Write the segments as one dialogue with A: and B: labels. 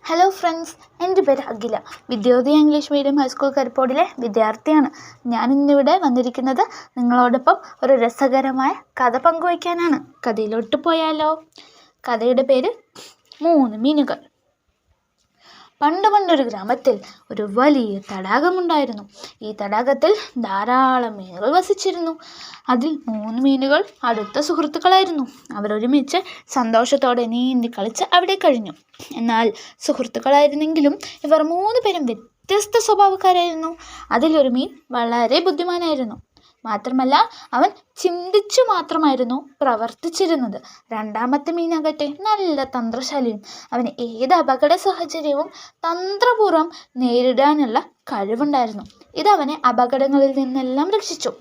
A: Hello friends, എൻ്റെ പേര് അഖില. Vidyodaya English medium high school കരിപ്പോടിലെ വിദ്യാർത്ഥിയാണ്. ഞാനിന്നിവിടെ വന്നിരിക്കുന്നത് നിങ്ങളോടൊപ്പം ഒരു രസകരമായ കഥ പങ്കുവയ്ക്കാനാണ്. കഥയിലോട്ട് പോയാലോ? കഥയുടെ പേര് 3 മീനുകൾ. പണ്ടൊരു ഗ്രാമത്തിൽ ഒരു വലിയ തടാകമുണ്ടായിരുന്നു. ഈ തടാകത്തിൽ ധാരാളം മീനുകൾ വസിച്ചിരുന്നു. അതിൽ 3 മീനുകൾ അടുത്ത സുഹൃത്തുക്കളായിരുന്നു. അവരൊരുമിച്ച് സന്തോഷത്തോടെ നീന്തി കളിച്ച് അവിടെ കഴിഞ്ഞു. എന്നാൽ സുഹൃത്തുക്കളായിരുന്നെങ്കിലും ഇവർ 3 പേരും വ്യത്യസ്ത സ്വഭാവക്കാരായിരുന്നു. അതിലൊരു മീൻ വളരെ ബുദ്ധിമാനായിരുന്നു. മാത്രമല്ല, അവൻ ചിന്തിച്ചു മാത്രമായിരുന്നു പ്രവർത്തിച്ചിരുന്നത്. രണ്ടാമത്തെ മീനാകട്ടെ നല്ല തന്ത്രശാലിയും. അവന് ഏത് അപകട സാഹചര്യവും തന്ത്രപൂർവ്വം നേരിടാനുള്ള കഴിവുണ്ടായിരുന്നു. ഇതവനെ അപകടങ്ങളിൽ നിന്നെല്ലാം രക്ഷിച്ചു.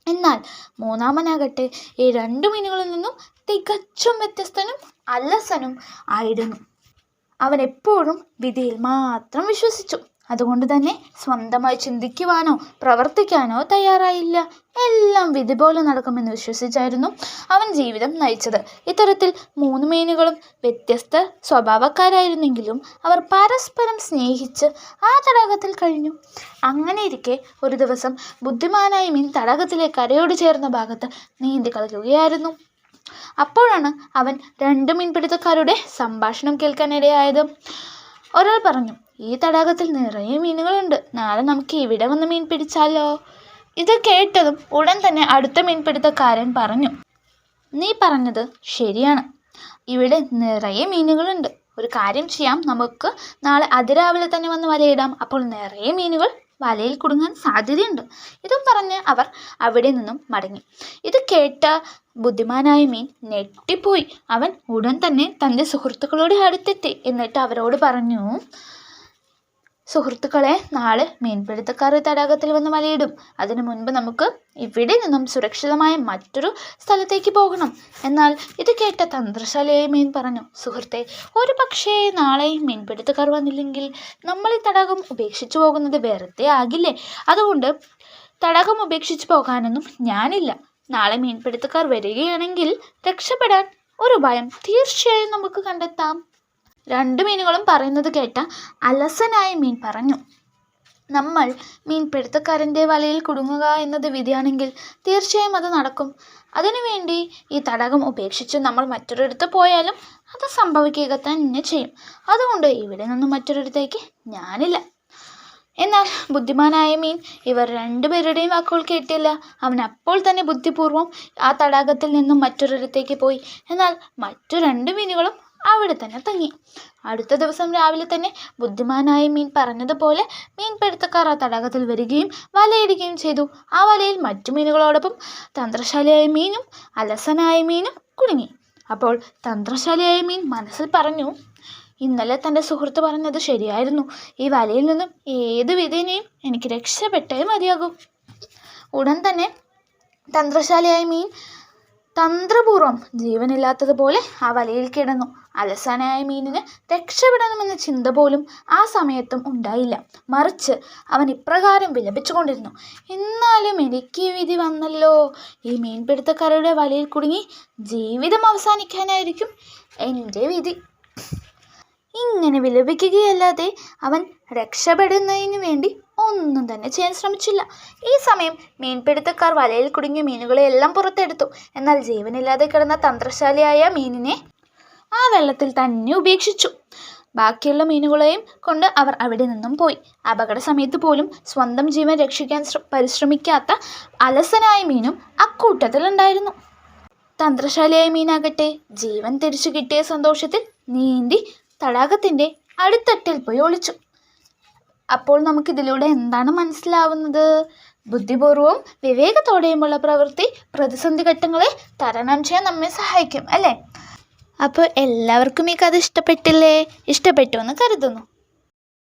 A: എന്നാൽ മൂന്നാമനാകട്ടെ ഈ 2 മീനുകളിൽ നിന്നും തികച്ചും വ്യത്യസ്തനും അലസനും ആയിരുന്നു. അവൻ എപ്പോഴും വിധിയിൽ മാത്രം വിശ്വസിച്ചു. അതുകൊണ്ട് തന്നെ സ്വന്തമായി ചിന്തിക്കുവാനോ പ്രവർത്തിക്കാനോ തയ്യാറായില്ല. എല്ലാം വിധി പോലെ നടക്കുമെന്ന് വിശ്വസിച്ചായിരുന്നു അവൻ ജീവിതം നയിച്ചത്. ഇത്തരത്തിൽ 3 മീനുകളും വ്യത്യസ്ത സ്വഭാവക്കാരായിരുന്നെങ്കിലും അവർ പരസ്പരം സ്നേഹിച്ച് ആ തടാകത്തിൽ കഴിഞ്ഞു. അങ്ങനെയിരിക്കെ ഒരു ദിവസം ബുദ്ധിമാനായ മീൻ തടാകത്തിലെ കരയോട് ചേർന്ന ഭാഗത്ത് നീന്തി കളിക്കുകയായിരുന്നു. അപ്പോഴാണ് അവൻ 2 മീൻപിടുത്തക്കാരുടെ സംഭാഷണം കേൾക്കാനിടയായത്. ഒരാൾ പറഞ്ഞു, ഈ തടാകത്തിൽ നിറയെ മീനുകളുണ്ട്. നാളെ നമുക്ക് ഇവിടെ വന്ന് മീൻ പിടിച്ചാലോ? ഇത് കേട്ടതും ഉടൻ തന്നെ അടുത്ത മീൻപിടുത്തക്കാരൻ പറഞ്ഞു, നീ പറഞ്ഞത് ശരിയാണ്. ഇവിടെ നിറയെ മീനുകളുണ്ട്. ഒരു കാര്യം ചെയ്യാം, നമുക്ക് നാളെ അതിരാവിലെ തന്നെ വന്ന് വലയിടാം. അപ്പോൾ നിറയെ മീനുകൾ വലയിൽ കുടുങ്ങാൻ സാധ്യതയുണ്ട്. ഇതും പറഞ്ഞ് അവർ അവിടെ നിന്നും മടങ്ങി. ഇത് കേട്ട ബുദ്ധിമാനായ മീൻ ഞെട്ടിപ്പോയി. അവൻ ഉടൻ തന്നെ തൻ്റെ സുഹൃത്തുക്കളോട് അടുത്തെത്തി. എന്നിട്ട് അവരോട് പറഞ്ഞു, സുഹൃത്തുക്കളെ, നാളെ മീൻപിടുത്തക്കാർ തടാകത്തിൽ വന്ന് വലയിടും. അതിനു മുൻപ് നമുക്ക് ഇവിടെ നിന്നും സുരക്ഷിതമായ മറ്റൊരു സ്ഥലത്തേക്ക് പോകണം. എന്നാൽ ഇത് കേട്ട തന്ത്രശാലിയായ മീൻ പറഞ്ഞു, സുഹൃത്തെ, ഒരു പക്ഷേ നാളെ മീൻപിടുത്തക്കാർ വന്നില്ലെങ്കിൽ നമ്മൾ ഈ തടാകം ഉപേക്ഷിച്ചു പോകുന്നത് വെറുതെ ആകില്ലേ? അതുകൊണ്ട് തടാകം ഉപേക്ഷിച്ച് പോകാനൊന്നും ഞാനില്ല. നാളെ മീൻപിടുത്തക്കാർ വരികയാണെങ്കിൽ രക്ഷപ്പെടാൻ ഒരു ഉപായം തീർച്ചയായും നമുക്ക് കണ്ടെത്താം. 2 മീനുകളും പറയുന്നത് കേട്ട അലസനായ മീൻ പറഞ്ഞു, നമ്മൾ മീൻപിടുത്തക്കാരൻ്റെ വലയിൽ കുടുങ്ങുക എന്നത് വിധിയാണെങ്കിൽ തീർച്ചയായും അത് നടക്കും. അതിനുവേണ്ടി ഈ തടാകം ഉപേക്ഷിച്ച് നമ്മൾ മറ്റൊരിടത്ത് പോയാലും അത് സംഭവിക്കുക തന്നെ ചെയ്യും. അതുകൊണ്ട് ഇവിടെ നിന്നും മറ്റൊരിടത്തേക്ക് ഞാനില്ല. എന്നാൽ ബുദ്ധിമാനായ മീൻ ഇവർ 2 പേരുടെയും വാക്കുകൾ കേട്ടില്ല. അവൻ അപ്പോൾ തന്നെ ബുദ്ധിപൂർവ്വം ആ തടാകത്തിൽ നിന്നും മറ്റൊരിടത്തേക്ക് പോയി. എന്നാൽ മറ്റു 2 മീനുകളും അവിടെ തന്നെ തങ്ങി. അടുത്ത ദിവസം രാവിലെ തന്നെ ബുദ്ധിമാനായ മീൻ പറഞ്ഞതുപോലെ മീൻപിടുത്തക്കാർ ആ തടാകത്തിൽ വരികയും വലയിടുകയും ചെയ്തു. ആ വലയിൽ മറ്റു മീനുകളോടൊപ്പം തന്ത്രശാലിയായ മീനും അലസനായ മീനും കുടുങ്ങി. അപ്പോൾ തന്ത്രശാലിയായ മീൻ മനസ്സിൽ പറഞ്ഞു, ഇന്നലെ തൻ്റെ സുഹൃത്ത് പറഞ്ഞത് ശരിയായിരുന്നു. ഈ വലയിൽ നിന്നും ഏത് വിധേനയും എനിക്ക് രക്ഷപ്പെട്ടേ മതിയാകും. ഉടൻ തന്നെ തന്ത്രശാലിയായ മീൻ തന്ത്രപൂർവ്വം ജീവനില്ലാത്തതുപോലെ ആ വലയിൽ കിടന്നു. അലസനായ മീനിന് രക്ഷപ്പെടണമെന്ന ചിന്ത പോലും ആ സമയത്തും ഉണ്ടായില്ല. മറിച്ച് അവൻ ഇപ്രകാരം വിലപിച്ചുകൊണ്ടിരുന്നു, എന്നാലും എനിക്ക് വിധി വന്നല്ലോ. ഈ മീൻപിടുത്തക്കാരുടെ വലയിൽ കുടുങ്ങി ജീവിതം അവസാനിക്കാനായിരിക്കും എൻ്റെ വിധി. ഇങ്ങനെ വിലപിക്കുകയല്ലാതെ അവൻ രക്ഷപ്പെടുന്നതിന് വേണ്ടി ഒന്നും തന്നെ ചെയ്യാൻ ശ്രമിച്ചില്ല. ഈ സമയം മീൻപിടുത്തക്കാർ വലയിൽ കുടുങ്ങിയ മീനുകളെ എല്ലാം പുറത്തെടുത്തു. എന്നാൽ ജീവനില്ലാതെ കിടന്ന തന്ത്രശാലിയായ മീനിനെ ആ വെള്ളത്തിൽ തന്നെ ഉപേക്ഷിച്ചു. ബാക്കിയുള്ള മീനുകളെയും കൊണ്ട് അവർ അവിടെ നിന്നും പോയി. അപകട സമയത്ത് പോലും സ്വന്തം ജീവൻ രക്ഷിക്കാൻ പരിശ്രമിക്കാത്ത അലസനായ മീനും അക്കൂട്ടത്തിലുണ്ടായിരുന്നു. തന്ത്രശാലിയായ മീനാകട്ടെ ജീവൻ തിരിച്ചു കിട്ടിയ സന്തോഷത്തിൽ നീന്തി തടാകത്തിൻ്റെ അടിത്തട്ടിൽ പോയി ഒളിച്ചു. അപ്പോൾ നമുക്കിതിലൂടെ എന്താണ് മനസ്സിലാവുന്നത്? ബുദ്ധിപൂർവ്വവും വിവേകത്തോടെയുമുള്ള പ്രവൃത്തി പ്രതിസന്ധി ഘട്ടങ്ങളെ തരണം ചെയ്യാൻ നമ്മെ സഹായിക്കും, അല്ലേ? അപ്പോൾ എല്ലാവർക്കും ഈ കഥ ഇഷ്ടപ്പെട്ടില്ലേ? ഇഷ്ടപ്പെട്ടു എന്ന് കരുതുന്നു.